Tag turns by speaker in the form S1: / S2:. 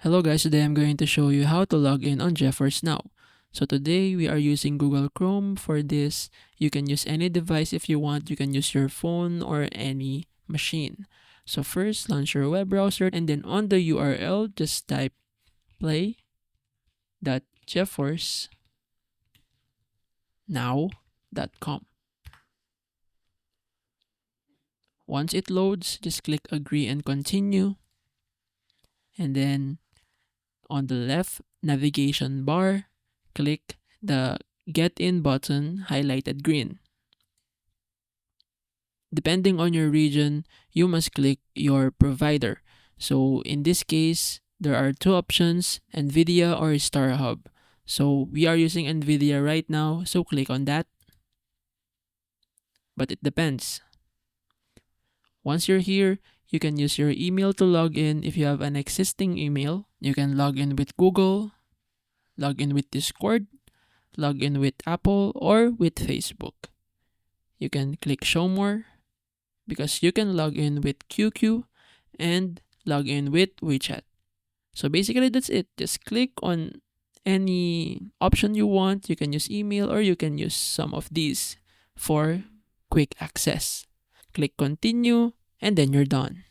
S1: Hello guys, today I'm going to show you how to log in on GeForce Now. So today we are using Google Chrome for this. You can use any device if you want. You can use your phone or any machine. So first, launch your web browser and then on the URL, just type play.geforcenow.com. Once it loads, just click agree and continue. And then on the left navigation bar, click the Get In button highlighted green. Depending on your region, you must click your provider. So in this case, there are two options, NVIDIA or StarHub. So we are using NVIDIA right now, so click on that. But it depends. Once you're here, you can use your email to log in. If you have an existing email, you can log in with Google, log in with Discord, log in with Apple, or with Facebook. You can click show more because you can log in with QQ and log in with WeChat. So basically that's it. Just click on any option you want. You can use email or you can use some of these for quick access. Click continue and then you're done.